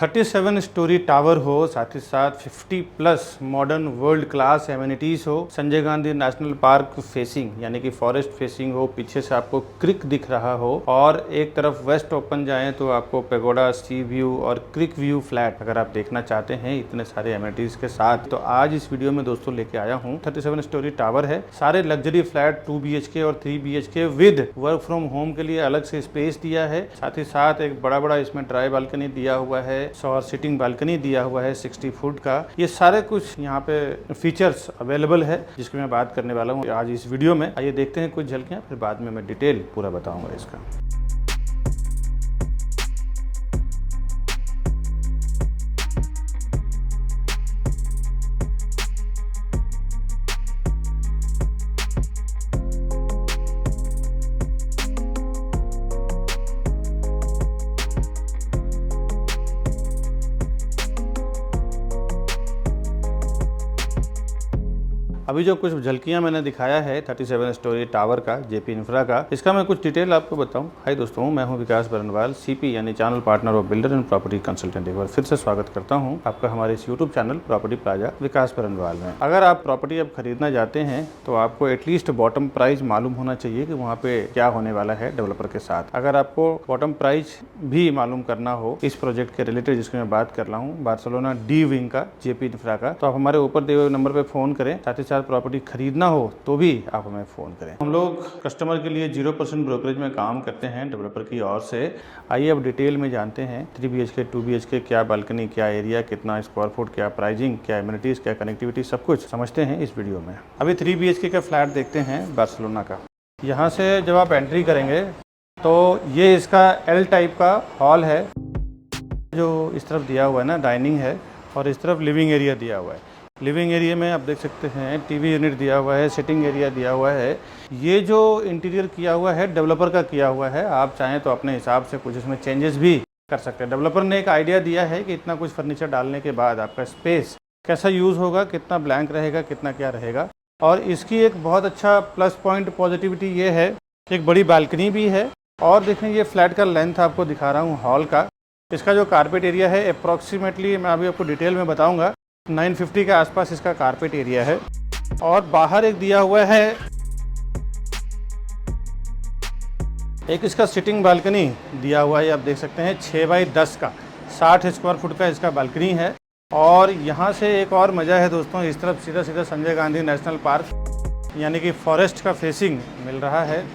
37 story tower हो, साथ ही साथ 50 plus modern world class amenities हो, Sanjay Gandhi national park facing यानी कि फॉरेस्ट फेसिंग हो, पीछे से आपको क्रिक दिख रहा हो और एक तरफ वेस्ट ओपन जाएं तो आपको पेगोडा, सी व्यू और क्रिक व्यू फ्लैट अगर आप देखना चाहते हैं इतने सारे एमिनिटीज के साथ, तो आज इस वीडियो में दोस्तों लेके आया हूँ। 37 स्टोरी टावर है, सारे लग्जरी फ्लैट 2 BHK और 3 BHK with work from home के लिए अलग से स्पेस दिया है। साथ ही साथ एक बड़ा इसमें ड्राई बालकनी दिया हुआ है और सिटिंग बालकनी दिया हुआ है 60 फुट का। ये सारे कुछ यहाँ पे फीचर्स अवेलेबल है जिसकी मैं बात करने वाला हूँ आज इस वीडियो में। आइए देखते हैं कुछ झलकियाँ, फिर बाद में मैं डिटेल पूरा बताऊंगा इसका। अभी जो कुछ झलकियां मैंने दिखाया है 37 स्टोरी टावर का, जेपी इंफ्रा का, इसका मैं कुछ डिटेल आपको बताऊं। हाय दोस्तों, मैं हूं विकास बरनवाल, सीपी यानी channel partner of builder and property consultant. एक बार फिर से स्वागत करता हूं आपका हमारे इस यूट्यूब चैनल प्रॉपर्टी प्लाजा विकास बरनवाल में। अगर आप प्रॉपर्टी अब खरीदना चाहते हैं तो आपको एटलीस्ट बॉटम प्राइस मालूम होना चाहिए कि वहाँ पे क्या होने वाला है डेवलपर के साथ। अगर आपको बॉटम प्राइस भी मालूम करना हो इस प्रोजेक्ट के रिलेटेड जिसकी मैं बात कर रहा हूँ, बार्सिलोना डी विंग का, जेपी इंफ्रा का, तो आप हमारे ऊपर दिए हुए नंबर पे फोन करें। साथ ही साथ प्रॉपर्टी खरीदना हो तो भी आप हमें फ़ोन करें। हम लोग कस्टमर के लिए 0% ब्रोकरेज में काम करते हैं डेवलपर की ओर से। आइए अब डिटेल में जानते हैं 3 BHK 2 BHK क्या बालकनी, क्या एरिया, कितना स्क्वायर फुट, क्या प्राइसिंग, क्या एमिनिटीज़, क्या कनेक्टिविटी, सब कुछ समझते हैं इस वीडियो में। अभी 3 BHK का फ्लैट देखते हैं बार्सिलोना का। यहाँ से जब आप एंट्री करेंगे तो ये इसका L टाइप का हॉल है जो इस तरफ दिया हुआ है ना, डाइनिंग है, और इस तरफ लिविंग एरिया दिया हुआ है। लिविंग एरिया में आप देख सकते हैं टीवी यूनिट दिया हुआ है, सिटिंग एरिया दिया हुआ है। ये जो इंटीरियर किया हुआ है डेवलपर का किया हुआ है, आप चाहें तो अपने हिसाब से कुछ इसमें चेंजेस भी कर सकते हैं। डेवलपर ने एक आइडिया दिया है कि इतना कुछ फर्नीचर डालने के बाद आपका स्पेस कैसा यूज़ होगा, कितना ब्लैंक रहेगा, कितना क्या रहेगा। और इसकी एक बहुत अच्छा प्लस पॉइंट पॉजिटिविटी ये है कि एक बड़ी बालकनी भी है। और देखें ये फ्लैट का लेंथ आपको दिखा रहा हूँ हॉल का। इसका जो कारपेट एरिया है अप्रॉक्सीमेटली मैं अभी आपको डिटेल में बताऊँगा 950 के आसपास इसका कारपेट एरिया है। और बाहर एक दिया हुआ है एक इसका सिटिंग बालकनी दिया हुआ है, आप देख सकते हैं 6 बाई 10 का, 60 स्क्वायर फुट का इसका बालकनी है। और यहाँ से एक और मज़ा है दोस्तों, इस तरफ सीधा सीधा संजय गांधी नेशनल पार्क यानी कि फॉरेस्ट का फेसिंग मिल रहा है,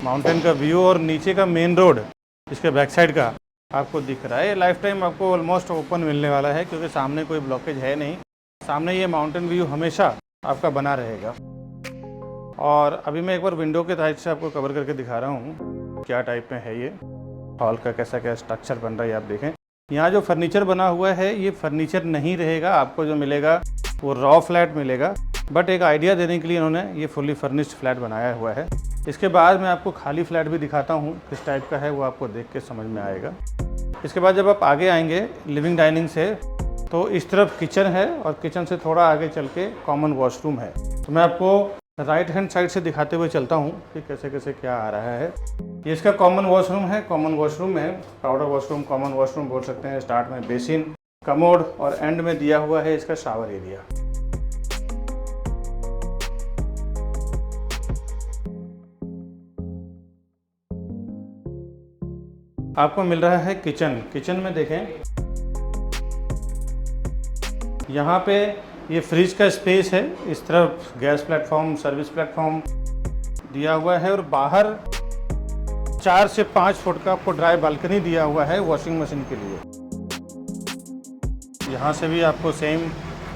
माउंटेन का व्यू, और नीचे का मेन रोड इसके बैक साइड का आपको दिख रहा है। लाइफ टाइम आपको ऑलमोस्ट ओपन मिलने वाला है क्योंकि सामने कोई ब्लॉकेज है नहीं, सामने ये माउंटेन व्यू हमेशा आपका बना रहेगा। और अभी मैं एक बार विंडो के साइड से आपको कवर करके दिखा रहा हूँ क्या टाइप में है ये हॉल का, कैसा क्या स्ट्रक्चर बन रहा है। आप देखें यहाँ जो फर्नीचर बना हुआ है ये फर्नीचर नहीं रहेगा, आपको जो मिलेगा वो रॉ फ्लैट मिलेगा। बट एक आइडिया देने के लिए इन्होंने ये फुल्ली फर्निश्ड फ्लैट बनाया हुआ है। इसके बाद मैं आपको खाली फ्लैट भी दिखाता हूँ किस टाइप का है, वो आपको देख के समझ में आएगा। इसके बाद जब आप आगे आएंगे लिविंग डाइनिंग से तो इस तरफ किचन है और किचन से थोड़ा आगे चल के कॉमन वॉशरूम है। तो मैं आपको राइट हैंड साइड से दिखाते हुए चलता हूँ कि कैसे कैसे क्या आ रहा है। ये इसका कॉमन वॉशरूम है। कॉमन वॉशरूम में पाउडर वॉशरूम, कॉमन वॉशरूम बोल सकते हैं। स्टार्ट में बेसिन, कमोड और एंड में दिया हुआ है इसका शावर एरिया। आपको मिल रहा है किचन। किचन में देखें यहाँ पे ये फ्रिज का स्पेस है, इस तरफ गैस प्लेटफॉर्म, सर्विस प्लेटफॉर्म दिया हुआ है, और बाहर 4 से 5 फुट का आपको ड्राई बालकनी दिया हुआ है वॉशिंग मशीन के लिए। यहाँ से भी आपको सेम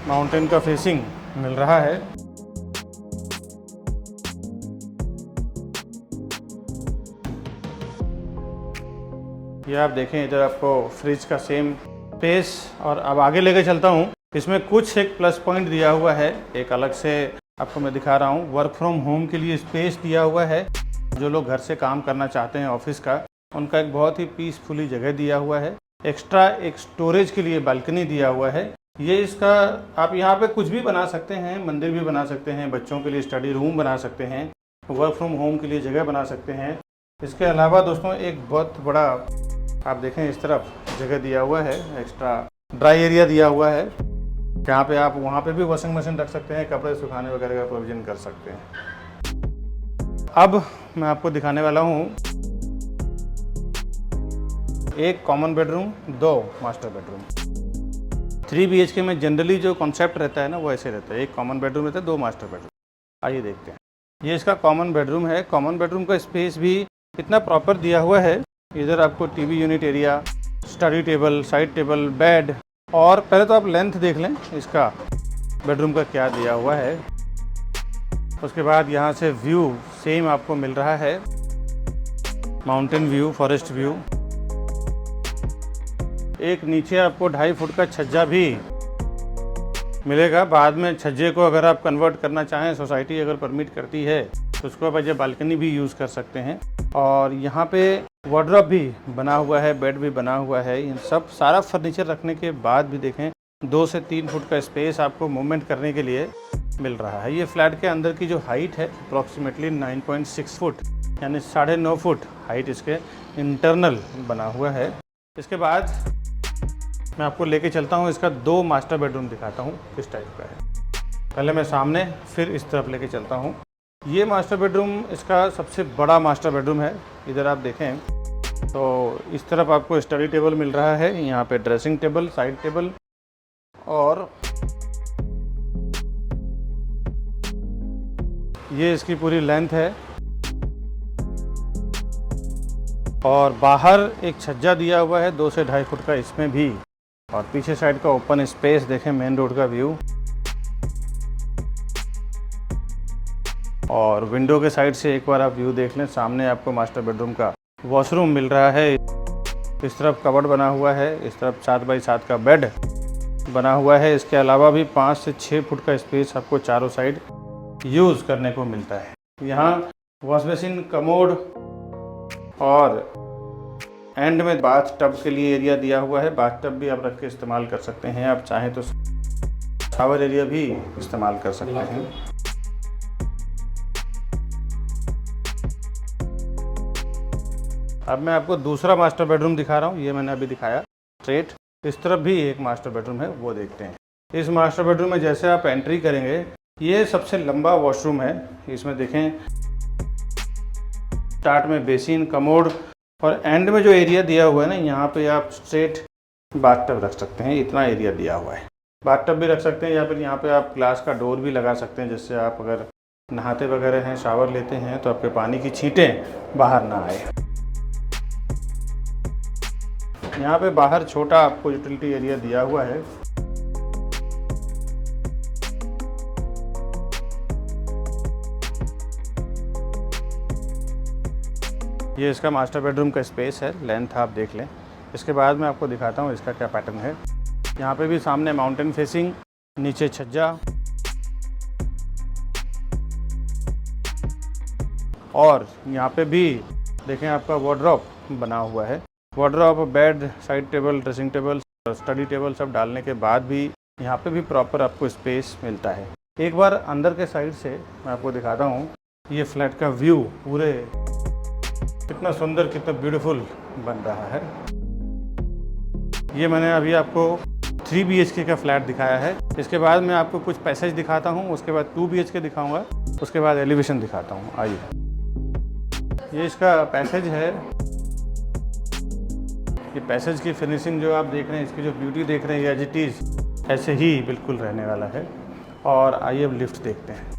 माउंटेन का फेसिंग मिल रहा है। ये आप देखें इधर आपको फ्रिज का सेम स्पेस। और अब आगे लेके चलता हूँ, इसमें कुछ एक प्लस पॉइंट दिया हुआ है, एक अलग से आपको मैं दिखा रहा हूँ। वर्क फ्रॉम होम के लिए स्पेस दिया हुआ है। जो लोग घर से काम करना चाहते हैं ऑफिस का, उनका एक बहुत ही पीसफुली जगह दिया हुआ है। एक्स्ट्रा एक स्टोरेज के लिए बालकनी दिया हुआ है। ये इसका आप यहाँ पे कुछ भी बना सकते हैं, मंदिर भी बना सकते हैं, बच्चों के लिए स्टडी रूम बना सकते हैं, वर्क फ्रॉम होम के लिए जगह बना सकते हैं। इसके अलावा दोस्तों एक बहुत बड़ा आप देखें इस तरफ जगह दिया हुआ है, एक्स्ट्रा ड्राई एरिया दिया हुआ है, जहाँ पे आप वहाँ पे भी वॉशिंग मशीन रख सकते हैं, कपड़े सुखाने वगैरह का प्रोविजन कर सकते हैं। अब मैं आपको दिखाने वाला हूँ एक common bedroom, 2 master bedroom. 3 BHK में जनरली जो कॉन्सेप्ट रहता है ना वो ऐसे रहता है, एक कॉमन बेडरूम रहता है, 2 मास्टर बेडरूम। आइए देखते हैं। ये इसका कॉमन बेडरूम है। कॉमन बेडरूम का स्पेस भी इतना प्रॉपर दिया हुआ है। इधर आपको TV unit area, study table, side table, bed, और पहले तो आप लेंथ देख लें इसका बेडरूम का क्या दिया हुआ है। उसके बाद यहाँ से व्यू सेम आपको मिल रहा है, माउंटेन व्यू, फॉरेस्ट व्यू। एक नीचे आपको 2.5 फुट का छज्जा भी मिलेगा। बाद में छज्जे को अगर आप कन्वर्ट करना चाहें, सोसाइटी अगर परमिट करती है, तो उसको आप एज ए बालकनी भी यूज़ कर सकते हैं। और यहाँ पे वार्डरोब भी बना हुआ है, बेड भी बना हुआ है। इन सब सारा फर्नीचर रखने के बाद भी देखें 2 से 3 फुट का स्पेस आपको मूवमेंट करने के लिए मिल रहा है। ये फ्लैट के अंदर की जो हाइट है अप्रॉक्सीमेटली 9.6 फुट, यानी 9.5 फुट हाइट इसके इंटरनल बना हुआ है। इसके बाद मैं आपको लेके चलता हूँ, इसका 2 मास्टर बेडरूम दिखाता हूँ किस टाइप का है। पहले मैं सामने, फिर इस तरफ लेके चलता हूँ। ये मास्टर बेडरूम इसका सबसे बड़ा मास्टर बेडरूम है। इधर आप देखें तो इस तरफ आपको स्टडी टेबल मिल रहा है, यहाँ पे ड्रेसिंग टेबल, साइड टेबल, और ये इसकी पूरी लेंथ है। और बाहर एक छज्जा दिया हुआ है 2 से 2.5 फुट का इसमें भी। और पीछे साइड का ओपन स्पेस देखें, मेन रोड का व्यू। और विंडो के साइड से एक बार आप व्यू देख लें। सामने आपको मास्टर बेडरूम का वॉशरूम मिल रहा है। इस तरफ कबर्ड बना हुआ है, इस तरफ 7 बाई 7 का बेड बना हुआ है। इसके अलावा भी 5 से 6 फुट का स्पेस आपको चारों साइड यूज़ करने को मिलता है। यहाँ वॉश बेसिन, कमोड, और एंड में बाथ टब के लिए एरिया दिया हुआ है। बाथ टब भी आप रख के इस्तेमाल कर सकते हैं। आप चाहें तो शावर एरिया भी इस्तेमाल कर सकते हैं। अब मैं आपको दूसरा मास्टर बेडरूम दिखा रहा हूँ। ये मैंने अभी दिखाया स्ट्रेट। इस तरफ भी एक मास्टर बेडरूम है, वो देखते हैं। इस मास्टर बेडरूम में जैसे आप एंट्री करेंगे, ये सबसे लंबा वॉशरूम है। इसमें देखें स्टार्ट में बेसिन, कमोड, और एंड में जो एरिया दिया हुआ है ना, यहाँ पे आप स्ट्रेट बाथटब रख सकते हैं। इतना एरिया दिया हुआ है। बाथटब भी रख सकते हैं, या फिर यहाँ पे आप ग्लास का डोर भी लगा सकते हैं, जिससे आप अगर नहाते वगैरह हैं, शावर लेते हैं, तो आपके पानी की छींटें बाहर ना आए। यहाँ पे बाहर छोटा आपको यूटिलिटी एरिया दिया हुआ है। ये इसका मास्टर बेडरूम का स्पेस है, लेंथ आप देख लें। इसके बाद मैं आपको दिखाता हूँ इसका क्या पैटर्न है। यहाँ पे भी सामने माउंटेन फेसिंग, नीचे छज्जा, और यहाँ पे भी देखें आपका वार्डरोब बना हुआ है। Wardrobe, bed, side table, dressing table, study table सब डालने के बाद भी यहाँ पे भी प्रॉपर आपको स्पेस मिलता है। एक बार अंदर के साइड से मैं आपको दिखाता हूँ ये फ्लैट का व्यू, पूरे कितना सुंदर, कितना ब्यूटीफुल बन रहा है। ये मैंने अभी आपको 3 BHK का फ्लैट दिखाया है। इसके बाद मैं आपको कुछ पैसेज दिखाता हूँ, उसके बाद 2 BHK दिखाऊंगा, उसके बाद एलिवेशन दिखाता हूँ। आइए, ये इसका पैसेज है। ये पैसेज की फिनिशिंग जो आप देख रहे हैं, इसकी जो ब्यूटी देख रहे हैं, एज इट इज़ ऐसे ही बिल्कुल रहने वाला है। और आइए अब लिफ्ट देखते हैं।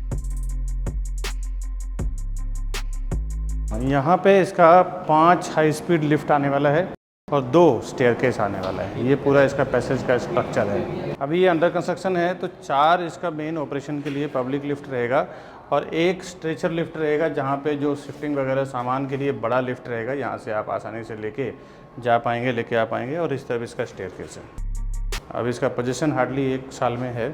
यहाँ पे इसका 5 हाई स्पीड लिफ्ट आने वाला है और 2 स्टेयरकेस आने वाला है। ये पूरा इसका पैसेज का स्ट्रक्चर है। अभी ये अंडर कंस्ट्रक्शन है, तो 4 इसका मेन ऑपरेशन के लिए पब्लिक लिफ्ट रहेगा, और 1 स्ट्रेचर लिफ्ट रहेगा, जहाँ पे जो शिफ्टिंग वगैरह सामान के लिए बड़ा लिफ्ट रहेगा। यहाँ से आप आसानी से लेके जा पाएंगे, लेके आ पाएंगे। और इस तरफ इसका स्टेयरकेस है। अब इसका पोजीशन हार्डली 1 साल में है।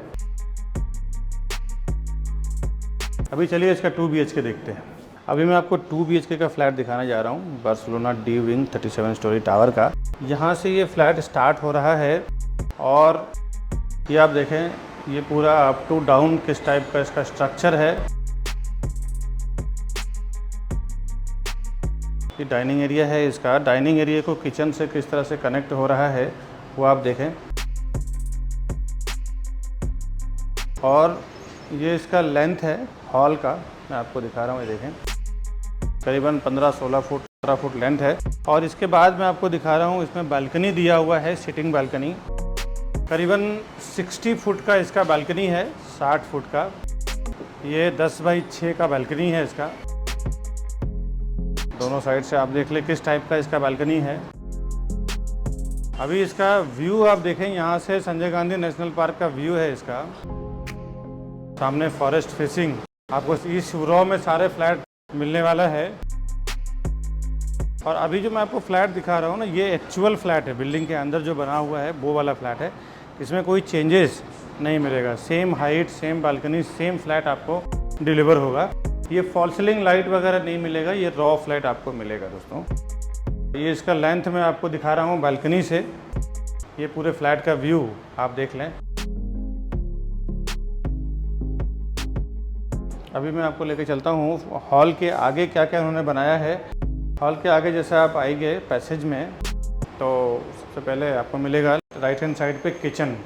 अभी चलिए इसका 2 BHK देखते हैं। अभी मैं आपको 2 BHK का फ्लैट दिखाने जा रहा हूँ, Barcelona D wing 37 story tower का। यहाँ से ये फ्लैट स्टार्ट हो रहा है, और ये आप देखें ये पूरा अप टू डाउन किस टाइप का इसका स्ट्रक्चर है। ये डाइनिंग एरिया है इसका। डाइनिंग एरिया को किचन से किस तरह से कनेक्ट हो रहा है वो आप देखें। और ये इसका लेंथ है हॉल का, मैं आपको दिखा रहा हूँ, ये देखें करीबन 15-16 फुट 17 फुट लेंथ है। और इसके बाद मैं आपको दिखा रहा हूँ, इसमें बालकनी दिया हुआ है, सिटिंग बालकनी। करीबन 60 फुट का इसका बालकनी है, 60 फुट का। ये 10 बाई 6 का बालकनी है इसका। दोनों साइड से आप देख लें किस टाइप का इसका बालकनी है। अभी इसका व्यू आप देखें, यहाँ से संजय गांधी नेशनल पार्क का व्यू है इसका। सामने फॉरेस्ट फेसिंग आपको इस रॉ में सारे फ्लैट मिलने वाला है। और अभी जो मैं आपको फ्लैट दिखा रहा हूँ ना, ये एक्चुअल फ्लैट है, बिल्डिंग के अंदर जो बना हुआ है वो वाला फ्लैट है। इसमें कोई चेंजेस नहीं मिलेगा, same height, same balcony, same flat आपको डिलीवर होगा। ये फॉल सीलिंग लाइट वगैरह नहीं मिलेगा, ये रॉ फ्लैट आपको मिलेगा दोस्तों। ये इसका लेंथ मैं आपको दिखा रहा हूँ बालकनी से। ये पूरे फ्लैट का व्यू आप देख लें। अभी मैं आपको लेके चलता हूँ हॉल के आगे क्या क्या उन्होंने बनाया है। हॉल के आगे जैसे आप आएंगे पैसेज में, तो सबसे पहले आपको मिलेगा राइट हैंड साइड पे किचन,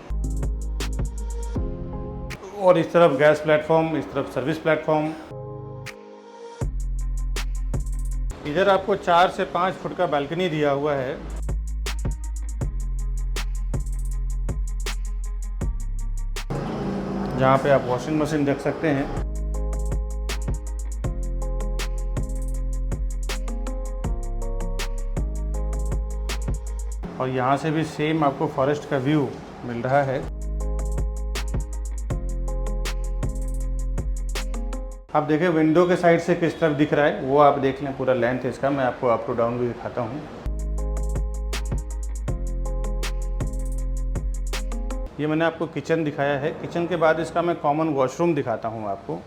और इस तरफ गैस प्लेटफॉर्म, इस तरफ सर्विस प्लेटफॉर्म। इधर आपको 4 से 5 फुट का बालकनी दिया हुआ है। जहाँ पे आप वॉशिंग मशीन देख सकते हैं। और यहाँ से भी सेम आपको फॉरेस्ट का व्यू मिल रहा है। आप देखें विंडो के साइड से किस तरफ दिख रहा है वो आप देख लें। पूरा लेंथ है इसका, मैं आपको अप टू डाउन भी दिखाता हूँ। ये मैंने आपको किचन दिखाया है। किचन के बाद इसका मैं कॉमन वॉशरूम दिखाता हूँ आपको।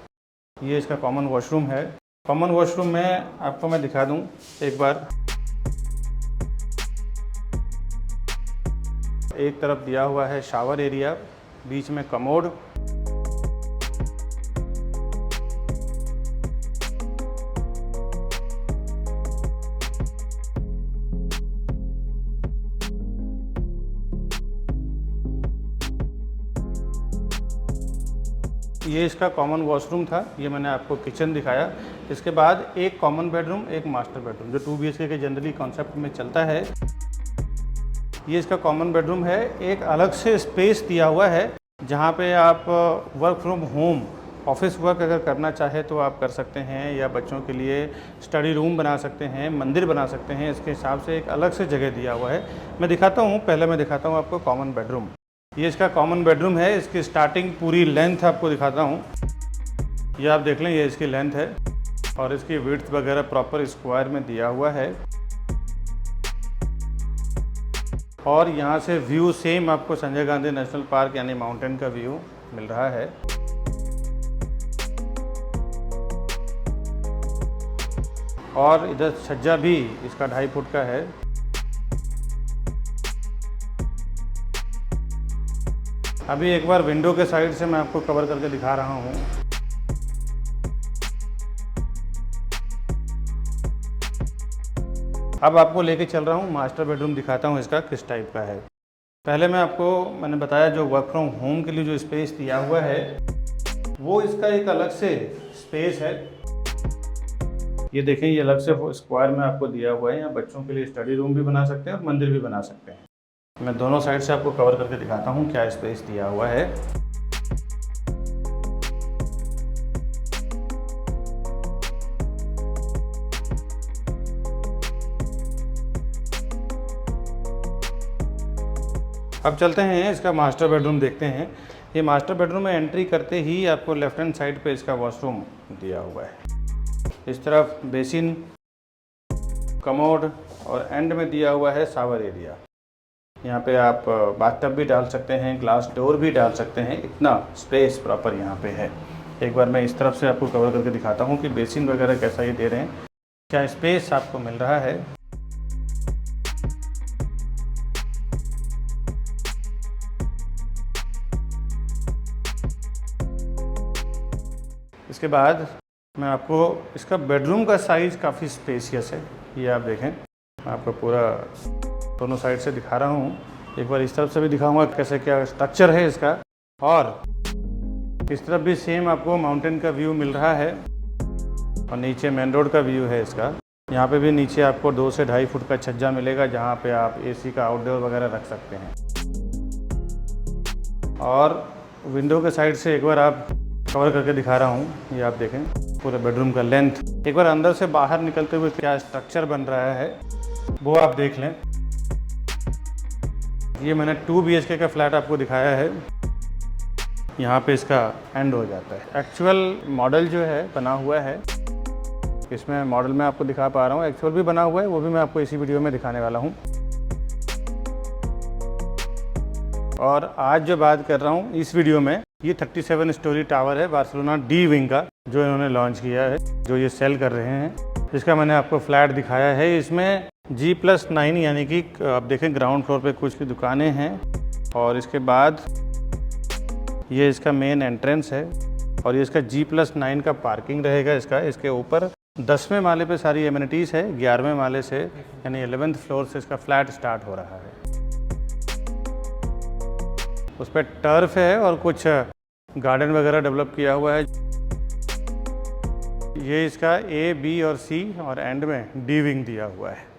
ये इसका कॉमन वॉशरूम है। कॉमन वॉशरूम में आपको मैं दिखा दूँ एक बार। एक तरफ दिया हुआ है शावर एरिया, बीच में कमोड, ये इसका कॉमन वॉशरूम था। ये मैंने आपको किचन दिखाया। इसके बाद एक कॉमन बेडरूम, एक मास्टर बेडरूम, जो 2 BHK के जनरली कॉन्सेप्ट में चलता है। ये इसका कॉमन बेडरूम है। एक अलग से स्पेस दिया हुआ है जहाँ पे आप work from home, office work अगर करना चाहे तो आप कर सकते हैं, या बच्चों के लिए स्टडी रूम बना सकते हैं, मंदिर बना सकते हैं। इसके हिसाब से एक अलग से जगह दिया हुआ है। मैं दिखाता हूँ, पहले मैं दिखाता हूँ आपको कॉमन बेडरूम। ये इसका कॉमन बेडरूम है। इसकी स्टार्टिंग पूरी लेंथ आपको दिखाता हूँ। ये आप देख लें, ये इसकी लेंथ है और इसकी विड्थ वगैरह प्रॉपर स्क्वायर में दिया हुआ है। और यहाँ से व्यू सेम आपको संजय गांधी नेशनल पार्क यानी माउंटेन का व्यू मिल रहा है। और इधर छज्जा भी इसका 2.5 फुट का है। अभी एक बार विंडो के साइड से मैं आपको कवर करके दिखा रहा हूँ। अब आपको लेके चल रहा हूँ मास्टर बेडरूम, दिखाता हूँ इसका किस टाइप का है। पहले मैंने बताया जो वर्क फ्रॉम होम के लिए जो स्पेस दिया हुआ है वो इसका एक अलग से स्पेस है। ये देखें, ये अलग से स्क्वायर में आपको दिया हुआ है। यहाँ बच्चों के लिए स्टडी रूम भी बना सकते हैं और मंदिर भी बना सकते हैं। मैं दोनों साइड से आपको कवर करके दिखाता हूँ क्या स्पेस दिया हुआ है। अब चलते हैं इसका मास्टर बेडरूम देखते हैं। ये मास्टर बेडरूम में एंट्री करते ही आपको लेफ्ट हैंड साइड पे इसका वॉशरूम दिया हुआ है। इस तरफ बेसिन, कमोड और एंड में दिया हुआ है शावर एरिया। यहाँ पे आप बाथटब भी डाल सकते हैं, ग्लास डोर भी डाल सकते हैं। इतना स्पेस प्रॉपर यहाँ पे है। एक बार मैं इस तरफ से आपको कवर करके दिखाता हूँ कि बेसिन वगैरह कैसा ये दे रहे हैं, क्या स्पेस आपको मिल रहा है। इसके बाद मैं आपको इसका बेडरूम का साइज़ काफ़ी स्पेसियस है, ये आप देखें। मैं आपको पूरा दोनों साइड से दिखा रहा हूँ। एक बार इस तरफ से भी दिखाऊंगा कैसे क्या स्ट्रक्चर है इसका, और इस तरफ भी सेम आपको माउंटेन का व्यू मिल रहा है और नीचे मेन रोड का व्यू है इसका। यहाँ पे भी नीचे आपको 2 से 2.5 फुट का छज्जा मिलेगा जहाँ पे आप एसी का आउटडोर वगैरह रख सकते हैं। और विंडो के साइड से एक बार आप कवर करके दिखा रहा हूँ, ये आप देखें पूरे बेडरूम का लेंथ। एक बार अंदर से बाहर निकलते हुए क्या स्ट्रक्चर बन रहा है वो आप देख लें। ये मैंने 2 BHK का फ्लैट आपको दिखाया है, यहाँ पे इसका एंड हो जाता है। एक्चुअल मॉडल जो है बना हुआ है, इसमें मॉडल मैं आपको दिखा पा रहा हूँ, एक्चुअल भी बना हुआ है, वो भी मैं आपको इसी वीडियो में दिखाने वाला हूँ। और आज जो बात कर रहा हूँ इस वीडियो में, ये 37 स्टोरी टावर है बार्सिलोना डी विंग का, जो इन्होंने लॉन्च किया है, जो ये सेल कर रहे हैं। इसका मैंने आपको फ्लैट दिखाया है। इसमें G+9 यानी कि आप देखें ग्राउंड फ्लोर पे कुछ की दुकानें हैं और इसके बाद ये इसका मेन एंट्रेंस है और ये इसका G+9 का पार्किंग रहेगा इसका। इसके ऊपर 10वें माले पे सारी एमिनिटीज़ है, 11वें माले से यानी 11th फ्लोर से इसका फ्लैट स्टार्ट हो रहा है। उस पर टर्फ है और कुछ गार्डन वगैरह डेवलप किया हुआ है। ये इसका A, B और C और एंड में डी विंग दिया हुआ है।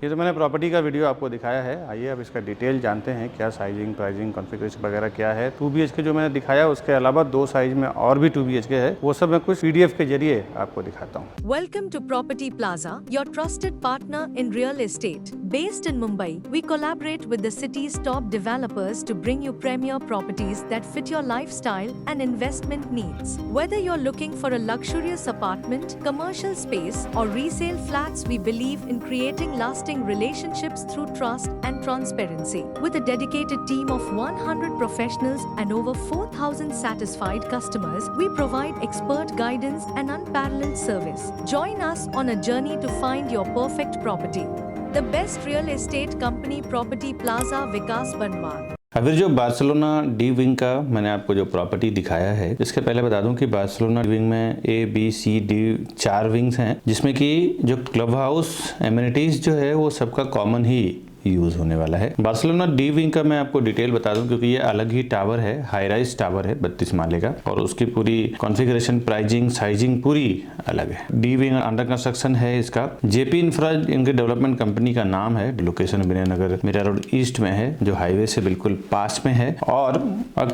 ये तो मैंने प्रॉपर्टी का वीडियो आपको दिखाया है। आइए अब इसका डिटेल जानते हैं, क्या साइजिंग, प्राइसिंग, कॉन्फ़िगरेशन वगैरह क्या है। 2 BHK जो मैंने दिखाया, उसके अलावा 2 साइज में और भी 2 BHK है, वो सब मैं कुछ PDF के जरिए आपको दिखाता हूँ। Welcome to Property Plaza, your trusted partner in real estate. Based in Mumbai, we collaborate with the city's top developers to bring you premier properties that fit your lifestyle and investment needs. Whether you're looking for a luxurious apartment, commercial space, or resale flats, we believe in creating lasting relationships through trust and transparency. With a dedicated team of 100 professionals and over 4,000 satisfied customers, we provide expert guidance and unparalleled service. Join us on a journey to find your perfect property. The best real estate company, Property Plaza, विकास बनवाल। अभी जो Barcelona D wing का मैंने आपको जो property दिखाया है, इसके पहले बता दूं कि बार्सिलोना डी विंग में A, B, C, D 4 wings हैं, जिसमें कि जो क्लब हाउस एमिनिटीज जो है वो सबका कॉमन ही यूज होने वाला है। बार्सिलोना डी विंग का मैं आपको डिटेल बता दूं क्योंकि ये अलग ही टावर है, हाई राइज टावर है 32 माले का, और उसकी पूरी कॉन्फ़िगरेशन, प्राइसिंग, साइजिंग पूरी अलग है। डी विंग अंडर कंस्ट्रक्शन है इसका। JP इंफ्रा इनके डेवलपमेंट कंपनी का नाम है। Location Vinaynagar Meera road east में है, जो हाईवे से बिल्कुल पास में है, और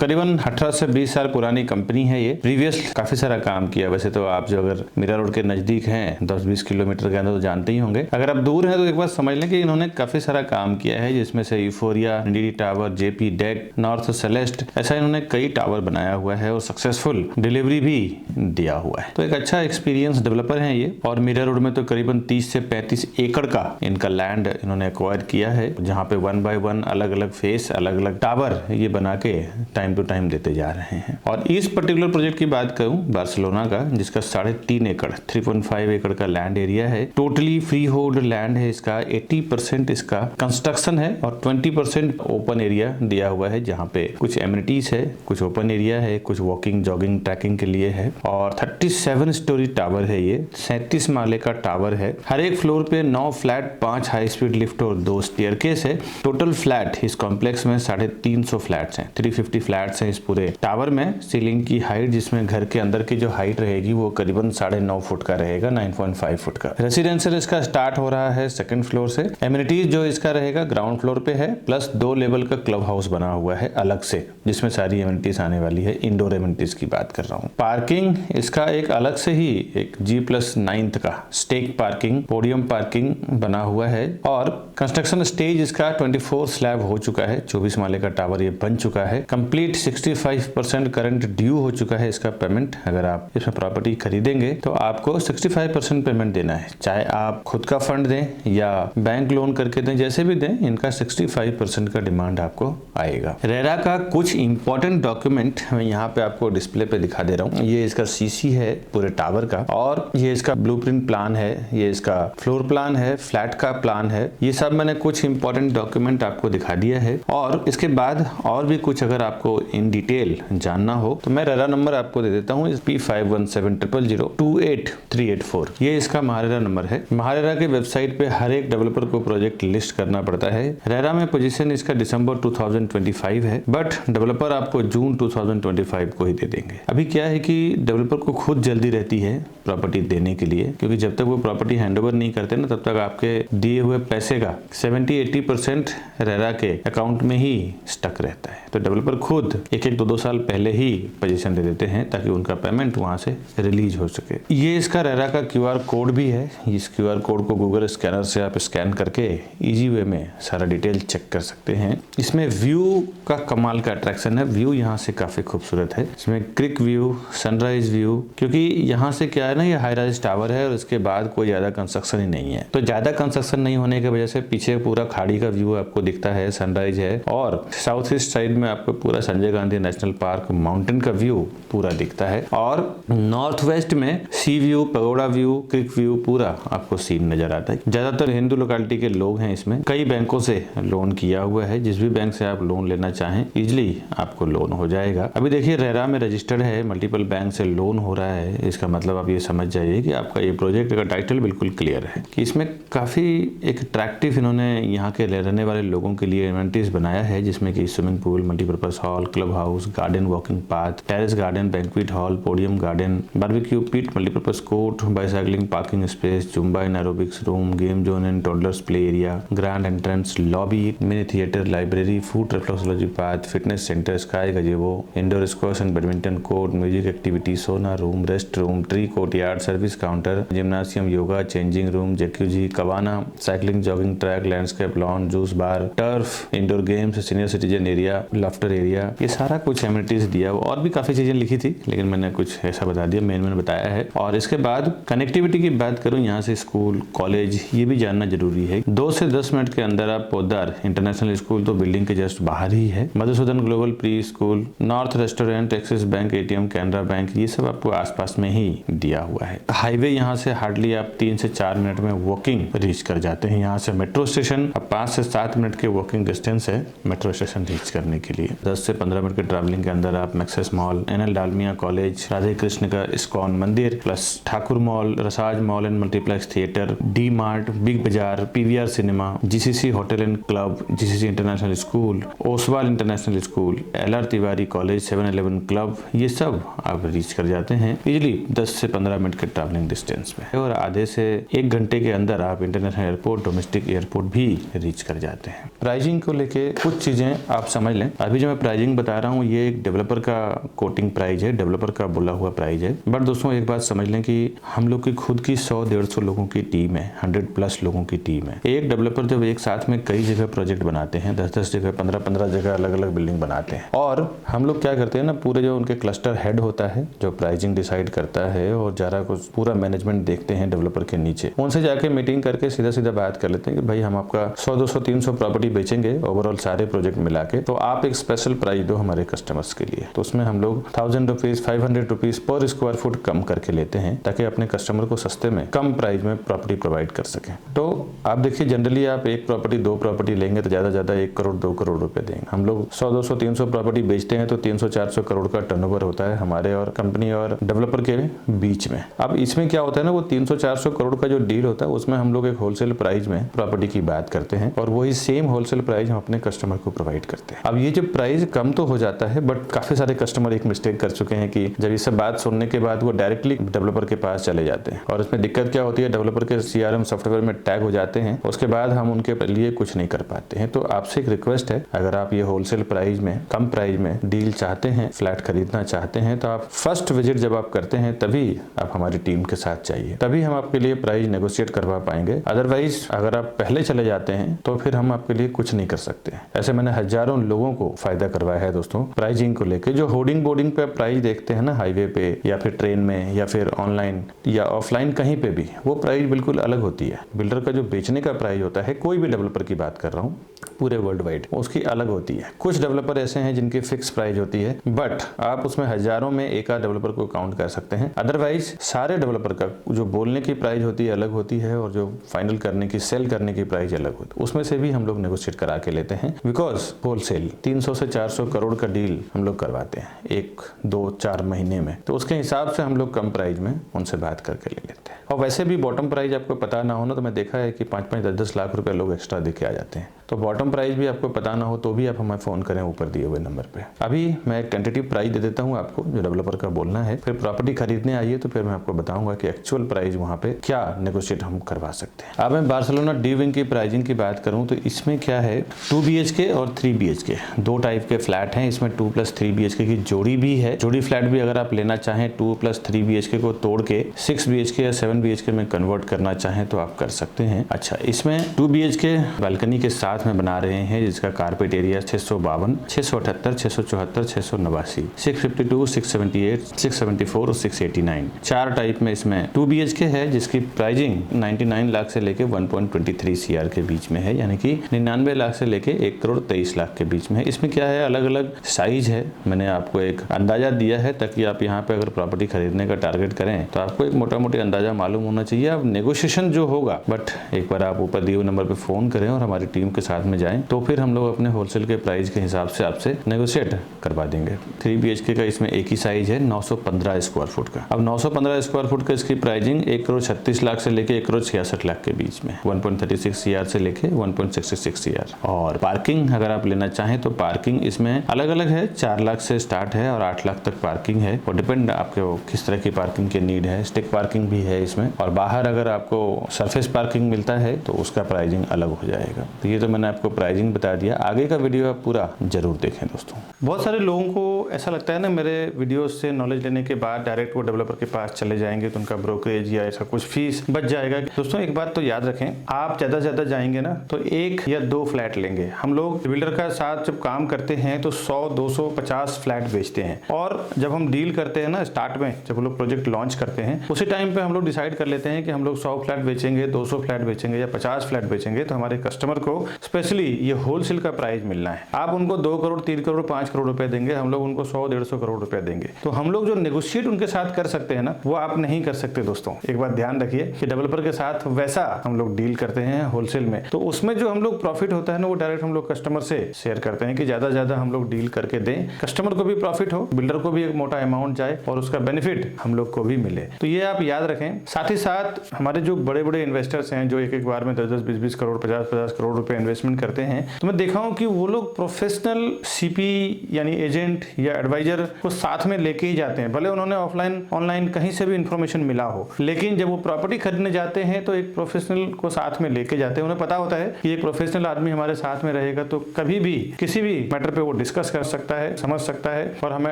करीबन 18 से 20 साल पुरानी कंपनी है ये। प्रीवियस काफी सारा काम किया। वैसे तो आप जो अगर मीरा रोड के नजदीक हैं 10-20 किलोमीटर के अंदर तो जानते ही होंगे। अगर आप दूर हैं तो एक बार समझ लें कि इन्होंने काफी सारा काम किया है, जिसमें से euphoria, NDD tower, JP deck, north Celeste, ऐसा इन्होंने कई टावर बनाया हुआ है और सक्सेसफुल डिलीवरी भी दिया हुआ है। तो एक अच्छा एक्सपीरियंस डेवलपर है ये। और मीरा रोड में तो करीबन 30 से 35 एकड़ का इनका लैंड इन्होंने एक्वायर किया है, जहां पे 1 बाय 1 अलग अलग फेस, अलग अलग टावर ये बना के टाइम टू टाइम देते जा रहे हैं। और इस पर्टिकुलर प्रोजेक्ट की बात करूं बार्सिलोना का, जिसका 3.5 एकड़ 3.5 एकड़ का लैंड एरिया है, टोटली फ्री होल्ड लैंड है इसका। 80% इसका कंस्ट्रक्शन है और 20% ओपन एरिया दिया हुआ है, जहां पे कुछ एमिनिटीज है, कुछ ओपन एरिया है, कुछ वॉकिंग, जॉगिंग, ट्रैकिंग के लिए है। और 37 स्टोरी टावर है ये, 37 माले का टावर है। हर एक फ्लोर पे 9 फ्लैट, 5 हाई स्पीड लिफ्ट और 2 स्टेयरकेस है। टोटल फ्लैट इस कॉम्प्लेक्स में 350 फ्लैट्स हैं, 350 फ्लैट्स हैं इस पूरे टावर में। सीलिंग की हाइट, जिसमें घर के अंदर की जो हाइट रहेगी वो करीबन 9.5 फुट का रहेगा, 9.5 फुट का। रेसिडेंशियल इसका स्टार्ट हो रहा है 2nd फ्लोर से। एमिनिटीज जो इसका रहेगा ग्राउंड फ्लोर पे है, प्लस 2 लेवल का क्लब हाउस बना हुआ है अलग से, जिसमें सारी एमिनिटीज आने वाली है। इंडोर एमिनिटीज की बात कर रहा हूँ। पार्किंग इसका एक अलग से ही एक G+9 का स्टेक पार्किंग, पोडियम पार्किंग बना हुआ है। और कंस्ट्रक्शन स्टेज इसका 24 स्लैब हो चुका है, 24 माले का टावर ये बन चुका है। कंप्लीट 65% करंट ड्यू हो चुका है इसका पेमेंट। अगर आप इसमें प्रॉपर्टी खरीदेंगे तो आपको 65% पेमेंट देना है, चाहे आप खुद का फंड दें या बैंक लोन करके दें, जैसे जैसे भी दें इनका 65% का डिमांड आपको आएगा। रेरा का कुछ इंपॉर्टेंट डॉक्यूमेंट मैं यहाँ पे आपको डिस्प्ले पे दिखा दे रहा हूँ। ये इसका सीसी है पूरे टावर का, और ये इसका ब्लूप्रिंट प्लान है, ये इसका फ्लोर प्लान है, फ्लैट का प्लान है। ये सब मैंने कुछ इंपॉर्टेंट डॉक्यूमेंट आपको दिखा दिया है। और इसके बाद और भी कुछ अगर आपको इन डिटेल जानना हो तो मैं रेरा नंबर आपको दे देता हूँ, P5170028384। ये इसका महारेरा नंबर है। महारेरा के वेबसाइट पे हर एक डेवलपर को प्रोजेक्ट लिस्ट करना पड़ता है। रेरा में पोजीशन इसका दिसंबर 2025 है, बट डेवलपर आपको जून 2025 को ही दे देंगे। अभी क्या है कि डेवलपर को खुद जल्दी रहती है प्रॉपर्टी देने के लिए, क्योंकि जब तक वो प्रॉपर्टी हैंडओवर नहीं करते ना तब तक आपके दिए हुए पैसे का 70-80% रेरा के अकाउंट में ही स्टक रहता है। तो डेवलपर खुद एक 2 साल पहले ही पोजीशन दे देते हैं ताकि उनका पेमेंट वहां से रिलीज हो सके। ये इसका रेरा का QR कोड भी है। इस QR कोड को गूगल स्कैनर से आप स्कैन करके इजी वे में सारा डिटेल चेक कर सकते हैं। इसमें व्यू का कमाल का अट्रैक्शन है। व्यू यहाँ से काफी खूबसूरत है। इसमें क्रिक व्यू, सनराइज व्यू, क्योंकि यहाँ से क्या है ना, ये हाई राइज टावर है और उसके बाद कोई ज्यादा कंस्ट्रक्शन ही नहीं है, तो ज्यादा कंस्ट्रक्शन नहीं होने की वजह से पीछे पूरा खाड़ी का व्यू आपको दिखता है, सनराइज है। और साउथ ईस्ट साइड में आपको पूरा Sanjay Gandhi national park mountain का व्यू पूरा दिखता है, और नॉर्थ वेस्ट में सी व्यू, पगोड़ा व्यू, क्रिक व्यू पूरा आपको सीन नजर आता है। ज्यादातर हिंदू लोकेलिटी के लोग हैं इसमें। कई बैंकों से लोन किया हुआ है, जिस भी बैंक से आप लोन लेना चाहें इजिली आपको लोन हो जाएगा। अभी देखिए रेरा में रजिस्टर्ड है, मल्टीपल बैंक से लोन हो रहा है। इसका मतलब आप ये समझ जाइए कि आपका ये प्रोजेक्ट का टाइटल बिल्कुल क्लियर है कि इसमें काफी एक अट्रैक्टिव इन्होंने यहाँ के रहने वाले लोगों के लिए इवेंट्स बनाया है, जिसमें कि swimming pool, multipurpose hall, club house, garden, walking path, terrace garden, banquet hall, podium garden, barbecue pit, multipurpose court, bicycling parking space, zumba and aerobics room, game zone and toddlers play area, grand entrance lobby, mini theatre, library, foot reflexology path, fitness centre, sky gazebo, indoor squash and badminton court, music activity, sauna room, rest room, tree courtyard, service counter, gymnasium, yoga, changing room, jacuzzi, कवाना, cycling, jogging track, landscape lawn, juice bar, turf, indoor games, senior citizen area, laughter area, ये सारा कुछ amenities दिया। और भी काफी चीजें लिखी थी लेकिन मैंने कुछ ऐसा बता दिया, मेन बताया है। और इसके बाद कनेक्टिविटी की बात करूं, यहाँ से स्कूल, कॉलेज, ये भी जानना जरूरी है। 2 से 10 मिनट के अंदर आप पोद्दार इंटरनेशनल स्कूल तो बिल्डिंग के जस्ट बाहर ही है, Madhusudan global pre school, north restaurant, axis bank ATM, Canara bank, ये सब आपको आसपास में ही दिया हुआ है। हाईवे यहाँ से हार्डली आप 3 से 4 मिनट में वॉकिंग रीच कर जाते हैं। यहाँ से मेट्रो स्टेशन अब 5 से 7 मिनट के वॉकिंग डिस्टेंस है मेट्रो स्टेशन रीच करने के लिए। 10 से 15 मिनट के ट्रैवलिंग के अंदर आप Maxus mall, NL Dalmia college, Radhe Krishna का इस्कॉन मंदिर, plus Thakur mall, Rassaz mall and multiplex theatre, D Mart, Big Bazaar, PVR cinema, GCC hotel and club, GCC international school, Oswal international school, LR Tiwari college, 7-Eleven club, ये सब आप reach कर जाते हैं easily 10 से 15 minute के ट्रैवलिंग डिस्टेंस पे। और आधे से 1 घंटे के अंदर आप इंटरनेशनल एयरपोर्ट, डोमेस्टिक एयरपोर्ट भी रीच कर जाते हैं। प्राइसिंग को लेके कुछ चीजें आप समझ लें। अभी जो मैं प्राइसिंग बता रहा हूँ ये एक डेवलपर का कोटिंग प्राइस है, डेवलपर का बोला हुआ प्राइस है। बट दोस्तों एक बात समझ लें कि हम लोग की खुद की 100-150 लोगों की टीम है, 100+ लोगों की टीम है। एक डेवलपर जब एक साथ में कई जगह प्रोजेक्ट बनाते हैं, 10-10 जगह, 15-15 जगह अलग अलग बिल्डिंग बनाते हैं, और हम लोग क्या करते हैं ना, पूरे जो उनके क्लस्टर हेड होता है जो प्राइसिंग डिसाइड करता है और जरा कुछ पूरा मैनेजमेंट देखते हैं डेवलपर के नीचे, उनसे जाके मीटिंग करके सीधा सीधा बात कर लेते हैं कि भाई हम आपका 100-200-300 प्रॉपर्टी बेचेंगे ओवरऑल सारे प्रोजेक्ट मिला के, तो आप एक स्पेशल प्राइस दो हमारे कस्टमर्स के लिए। तो उसमें हम लोग 1000 रुपीज, 500 रुपीज पर स्क्वायर फुट कम करके लेते हैं ताकि अपने कस्टमर को सस्ते में कम प्राइस में प्रॉपर्टी प्रोवाइड कर सकें। तो आप देखिए जनरली आप 1 प्रॉपर्टी 2 प्रॉपर्टी लेंगे तो ज्यादा ज्यादा 1 करोड़ 2 करोड़ रुपए देंगे। हम लोग 100-200-300 प्रॉपर्टी बेचते हैं तो 300-400 करोड़ का टर्नओवर होता है हमारे और कंपनी और डेवलपर के बीच में। अब इसमें क्या होता है ना, वो 300-400 करोड़ का जो डील होता है उसमें हम लोग एक होलसेल प्राइस में प्रॉपर्टी की बात करते हैं और वही सेम होलसेल प्राइस हम अपने कस्टमर को प्रोवाइड करते हैं। अब ये जो प्राइस कम तो हो जाता है, बट काफी सारे कस्टमर एक मिस्टेक कर चुके हैं कि जब ये सब बात सुनने के बाद वो डायरेक्टली डेवलपर के पास चले जाते हैं और इसमें दिक्कत क्या होती है, डेवलपर के CRM सॉफ्टवेयर में टैग हो जाते हैं, उसके बाद हम उनके लिए कुछ नहीं कर पाते हैं। तो आपसे एक रिक्वेस्ट है, अगर आप ये होलसेल प्राइस में, कम प्राइस में डील चाहते हैं, फ्लैट खरीदना चाहते हैं, तो आप फर्स्ट विजिट जब आप करते हैं तभी आप हमारी टीम के साथ चाहिए, तभी हम आपके लिए प्राइस नेगोशिएट करवा पाएंगे। अदरवाइज अगर आप पहले चले जाते हैं तो फिर हम आपके लिए कुछ नहीं कर सकते। ऐसे मैंने हजारों लोगों को फायदा करवाया है दोस्तों प्राइसिंग को लेके। जो होर्डिंग बोर्डिंग पे प्राइस देखते हैं ना हाईवे पे या फिर ट्रेन में या फिर ऑनलाइन या ऑफलाइन कहीं पे भी, वो प्राइस बिल्कुल अलग होती है। बिल्डर का जो बेचने का प्राइस होता है कोई भी डेवलपर की बात कर रहा हूँ पूरे वर्ल्ड वाइड, उसकी अलग होती है। कुछ डेवलपर ऐसे हैं जिनकी फिक्स प्राइस होती है, बट आप उसमें हजारों में एक आध डेवलपर को काउंट कर सकते हैं। अदरवाइज सारे डेवलपर का जो बोलने की प्राइस होती है अलग होती है, और जो फाइनल करने की, सेल करने की प्राइस अलग होती है। उसमें से भी हम लोग नेगोशिएट करा के लेते हैं, बिकॉज होलसेल 300 से 400 करोड़ का डील हम लोग करवाते हैं 1-2-4 महीने में, तो उसके हिसाब से हम लोग कम प्राइस में उनसे बात करके ले लेते हैं। और वैसे भी बॉटम प्राइस आपको पता ना हो ना, तो मैं देखा है कि 5-5, 10-10 लाख रुपए लोग एक्स्ट्रा दे के आ जाते हैं। तो बॉटम प्राइस भी आपको पता ना हो तो भी आप हमें फ़ोन करें ऊपर दिए हुए नंबर पे। अभी मैं एक टेंटेटिव प्राइस दे देता हूँ आपको जो डेवलपर का बोलना है, फिर प्रॉपर्टी खरीदने आइए तो फिर मैं आपको बताऊंगा कि एक्चुअल प्राइस वहाँ पे क्या नेगोशिएट हम करवा सकते हैं। अब मैं बार्सिलोना डी विंग की प्राइसिंग की बात करूँ तो इसमें क्या है, 2 BHK और 3 BHK 2 टाइप के फ्लैट हैं। इसमें 2+3 BHK की जोड़ी भी है। जोड़ी फ्लैट भी अगर आप लेना चाहें 2+3 BHK को तोड़ के 6 BHK या 7 BHK में कन्वर्ट करना चाहें तो आप कर सकते हैं। अच्छा, इसमें 2 BHK बालकनी के साथ में बना रहे हैं जिसका कारपेट एरिया 652, 678, 674, 689, 652, 678, 674 और 689 4 टाइप में इसमें 2 BHK है, जिसकी प्राइसिंग 99 लाख से लेके 1.23 CR के बीच में है, यानी कि 99 लाख से लेके 1,23,00,000 के बीच में है। इसमें क्या है, अलग अलग साइज है। मैंने आपको एक अंदाजा दिया है ताकि आप यहाँ पे अगर प्रॉपर्टी खरीदने का टारगेट करें तो आपको एक मोटा मोटी अंदाजा मालूम होना चाहिए। अब नेगोशिएशन जो होगा, बट एक बार आप ऊपर दिए हुए नंबर पे फोन करें और हमारी टीम के साथ में जाएं तो फिर हम लोग अपने होलसेल के प्राइस के हिसाब से आपसे नेगोशिएट करवा देंगे। 3 BHK का इसमें एक ही साइज है 915 स्क्वायर फुट का। अब 915 स्क्वायर फुट का इसकी प्राइसिंग 1,36,00,000 से लेके 1,66,00,000 के बीच में, 1.36 CR से लेके 1.66 CR। और पार्किंग अगर आप लेना चाहें तो पार्किंग इसमें अलग अलग है, 4 लाख से स्टार्ट है और 8 लाख तक पार्किंग है, और डिपेंड आपके किस तरह की पार्किंग के नीड है। स्टिक पार्किंग भी है इसमें, और बाहर अगर आपको सरफेस पार्किंग मिलता है तो उसका प्राइसिंग अलग हो जाएगा। तो ये तो मैंने आपको प्राइसिंग बता दिया, आगे का वीडियो आप पूरा जरूर देखें दोस्तों। बहुत सारे लोगों को ऐसा लगता है ना, मेरे वीडियोस से नॉलेज लेने के बाद डायरेक्ट वो डेवलपर के पास चले जाएंगे तो उनका ब्रोकरेज या ऐसा कुछ फीस बच जाएगा। दोस्तों एक बात तो याद रखें, आप ज्यादा से ज्यादा जाएंगे ना तो 1 या 2 फ्लैट लेंगे। हम लोग बिल्डर का साथ जब काम करते हैं तो 100, 200, 50 फ्लैट बेचते हैं, और जब हम डील करते हैं ना स्टार्ट में, जब हम लोग प्रोजेक्ट लॉन्च करते हैं उसी टाइम पे हम लोग डिसाइड कर लेते हैं कि हम लोग 100 फ्लैट बेचेंगे, 200 फ्लैट बेचेंगे या 50 फ्लैट बेचेंगे। तो हमारे कस्टमर को स्पेशली ये होलसेल का प्राइस मिलना है। आप उनको 2 करोड़, 3 करोड़, 5 करोड़ रुपए देंगे, हम लोग उनको 100-150 करोड़ रुपए देंगे। तो हम लोग जो नेगोशिएट उनके साथ कर सकते हैं ना, वो आप नहीं कर सकते दोस्तों। एक बात ध्यान रखिए कि डेवलपर के साथ वैसा हम लोग डील करते हैं होलसेल में, तो उसमें जो हम लोग प्रॉफिट होता है ना वो डायरेक्ट हम लोग कस्टमर से शेयर करते हैं कि ज्यादा हम लोग डील करके दें, कस्टमर को भी प्रॉफिट हो, बिल्डर को भी एक मोटा अमाउंट जाए और उसका बेनिफिट हम लोग को भी मिले। तो ये आप याद रखें। साथ ही साथ हमारे जो बड़े बड़े इन्वेस्टर्स हैं जो एक बार में 10-10, 20-20 करोड़, 50-50 करोड़ रुपए इन्वेस्टमेंट करते हैं, तो मैं देखा हूं कि वो लोग प्रोफेशनल सीपी यानी एजेंट या एडवाइजर को साथ में लेके ही जाते हैं। भले उन्होंने ऑफलाइन ऑनलाइन कहीं से भी इंफॉर्मेशन मिला हो, लेकिन जब वो प्रॉपर्टी खरीदने जाते हैं तो एक प्रोफेशनल को साथ में लेके जाते हैं। उन्हें पता होता है कि एक प्रोफेशनल आदमी हमारे साथ में रहेगा तो कभी भी किसी भी मैटर पे वो डिस्कस कर सकता है, समझ सकता है और हमें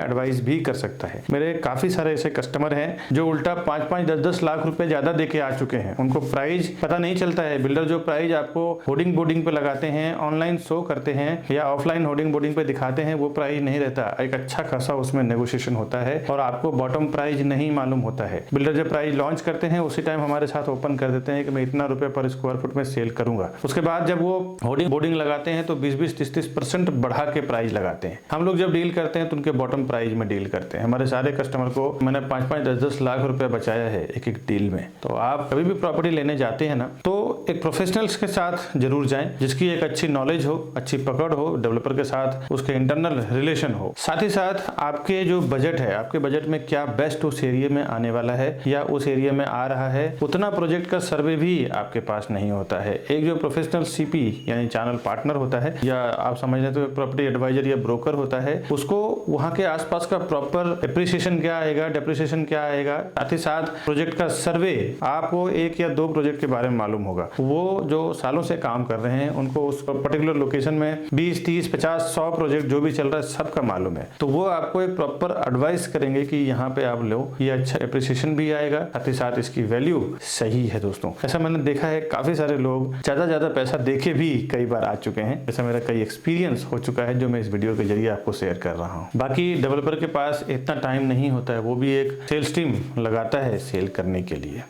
एडवाइस भी कर सकता है। मेरे काफी सारे ऐसे कस्टमर हैं जो उल्टा 5-5, 10-10 लाख रुपए ज्यादा देके आ चुके हैं। उनको प्राइस पता नहीं चलता है। बिल्डर जो प्राइस आपको होर्डिंग बोर्डिंग पे लगाते हैं, ऑनलाइन शो करते हैं या ऑफलाइन होर्डिंग बोर्डिंग पे दिखाते हैं, वो प्राइस नहीं रहता। एक अच्छा खासा उसमें नेगोशिएशन होता है और आपको बॉटम प्राइस नहीं मालूम होता है। बिल्डर जब प्राइस लॉन्च करते हैं उसी टाइम हमारे साथ ओपन कर देते हैं कि मैं इतना रुपए पर स्क्वायर फुट में सेल करूंगा। उसके बाद जब वो होर्डिंग बोर्डिंग लगाते हैं तो 20-20, 30-30% बढ़ा के प्राइस लगाते हैं। हम लोग जब डील करते हैं तो उनके बॉटम प्राइस में डील करते हैं। हमारे सारे कस्टमर को मैंने 5-5, 10-10 लाख रुपए बचाया है एक डील में। तो आप कभी भी प्रॉपर्टी लेने जाते हैं ना तो एक प्रोफेशनल्स के साथ जरूर जाएं जिसकी एक अच्छी नॉलेज हो, अच्छी पकड़ हो, डेवलपर के साथ उसके इंटरनल रिलेशन हो। साथ ही साथ आपके जो बजट है, आपके बजट में क्या बेस्ट उस एरिया में आने वाला है या उस एरिया में आ रहा है, उतना प्रोजेक्ट का सर्वे भी आपके पास नहीं होता है। एक जो प्रोफेशनल सीपी यानी चैनल पार्टनर होता है, या आप समझ लें तो प्रॉपर्टी एडवाइजर या ब्रोकर होता है, उसको वहां के आसपास का प्रॉपर एप्रिसिएशन क्या आएगा, डेप्रिसिएशन क्या आएगा, साथ ही साथ प्रोजेक्ट का सर्वे, आपको 1 या 2 प्रोजेक्ट के बारे में मालूम होगा। वो जो सालों से काम कर रहे हैं उनको उस पर्टिकुलर लोकेशन में 20, 30, 50, 100 प्रोजेक्ट जो भी चल रहा है सबका मालूम है। तो वो आपको एक प्रॉपर एडवाइस करेंगे कि यहाँ पे आप लो, ये अच्छा एप्रिसिएशन भी आएगा, साथ ही साथ इसकी वैल्यू सही है दोस्तों। ऐसा मैंने देखा है, काफी सारे लोग ज्यादा पैसा देके भी कई बार आ चुके हैं। ऐसा मेरा कई एक्सपीरियंस हो चुका है जो मैं इस वीडियो के जरिए आपको शेयर कर रहा हूँ। बाकी डेवलपर के पास इतना टाइम नहीं होता है, वो भी एक सेल्स टीम लगाता है सेल करने के लिए।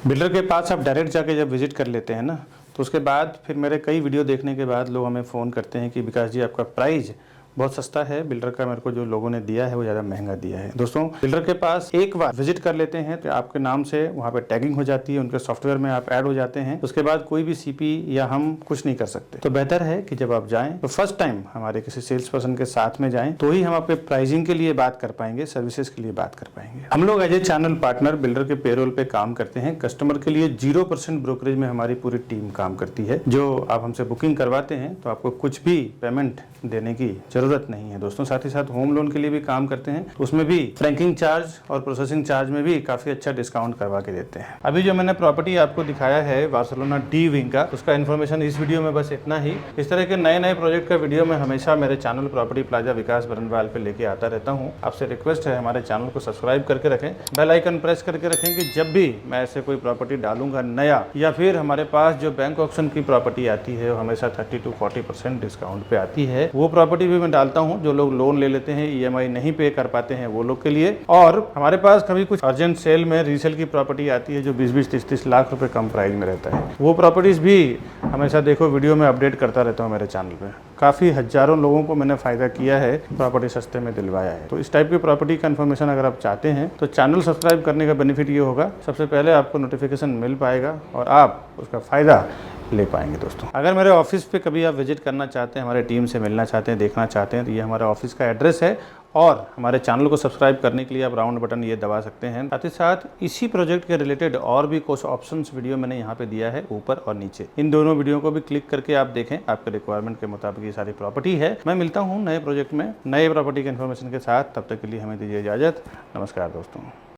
बिल्डर के पास आप डायरेक्ट जाके जब विजिट कर लेते हैं ना तो उसके बाद फिर मेरे कई वीडियो देखने के बाद लोग हमें फ़ोन करते हैं कि विकास जी आपका प्राइस बहुत सस्ता है, बिल्डर का मेरे को जो लोगों ने दिया है वो ज़्यादा महंगा दिया है। दोस्तों, बिल्डर के पास एक बार विजिट कर लेते हैं तो आपके नाम से वहाँ पे टैगिंग हो जाती है, उनके सॉफ्टवेयर में आप ऐड हो जाते हैं। उसके बाद कोई भी सीपी या हम कुछ नहीं कर सकते। तो बेहतर है कि जब आप जाएं तो फर्स्ट टाइम हमारे किसी सेल्स पर्सन के साथ में जाएं, तो ही हम आपके प्राइसिंग के लिए बात कर पाएंगे, सर्विसेज के लिए बात कर पाएंगे। हम लोग as a channel partner builder के पेरोल पे काम करते हैं। कस्टमर के लिए 0% ब्रोकरेज में हमारी पूरी टीम काम करती है। जो आप हमसे बुकिंग करवाते हैं तो आपको कुछ भी पेमेंट देने की जरूरत नहीं है दोस्तों। साथ ही साथ होम लोन के लिए भी काम करते हैं, उसमें भी फ्रैंकिंग चार्ज और प्रोसेसिंग चार्ज में भी काफी अच्छा डिस्काउंट करवा के देते हैं। अभी जो मैंने प्रॉपर्टी आपको दिखाया है बार्सिलोना डी विंग का, उसका इन्फॉर्मेशन इस वीडियो में बस इतना ही। इस तरह के नए प्रोजेक्ट का वीडियो मैं हमेशा मेरे चैनल प्रॉपर्टी प्लाजा विकास बरनवाल पे लेके आता रहता हूँ। आपसे रिक्वेस्ट है हमारे चैनल को सब्सक्राइब करके रखें, बेल आइकन प्रेस करके रखें कि जब भी मैं ऐसे कोई प्रॉपर्टी डालूंगा नया, या फिर हमारे पास जो बैंक ऑक्शन की प्रॉपर्टी आती है वो हमेशा 30 to 40% डिस्काउंट पे आती है। वो प्रॉपर्टी भी मैं डालता हूँ। जो लोग लोन ले लेते हैं, ईएमआई नहीं पे कर पाते हैं, वो लोग के लिए। और हमारे पास कभी कुछ अर्जेंट सेल में रीसेल की प्रॉपर्टी आती है जो 20-20, 30-30 लाख रुपए कम प्राइस में रहता है, वो प्रॉपर्टीज भी हमेशा देखो वीडियो में अपडेट करता रहता हूँ मेरे चैनल पे। काफ़ी हजारों लोगों को मैंने फ़ायदा किया है, प्रॉपर्टी सस्ते में दिलवाया है। तो इस टाइप की प्रॉपर्टी का इन्फॉर्मेशन अगर आप चाहते हैं तो चैनल सब्सक्राइब करने का बेनिफिट ये होगा, सबसे पहले आपको नोटिफिकेशन मिल पाएगा और आप उसका फ़ायदा ले पाएंगे। दोस्तों, अगर मेरे ऑफिस पे कभी आप विजिट करना चाहते हैं, हमारे टीम से मिलना चाहते हैं, देखना चाहते हैं, तो ये हमारे ऑफिस का एड्रेस है। और हमारे चैनल को सब्सक्राइब करने के लिए आप राउंड बटन ये दबा सकते हैं। साथ ही साथ इसी प्रोजेक्ट के रिलेटेड और भी कुछ ऑप्शंस वीडियो मैंने यहाँ पे दिया है, ऊपर और नीचे। इन दोनों वीडियो को भी क्लिक करके आप देखें, आपके रिक्वायरमेंट के मुताबिक ये सारी प्रॉपर्टी है। मैं मिलता हूँ नए प्रोजेक्ट में नए प्रॉपर्टी के इन्फॉर्मेशन के साथ। तब तक के लिए हमें दीजिए इजाजत। नमस्कार दोस्तों।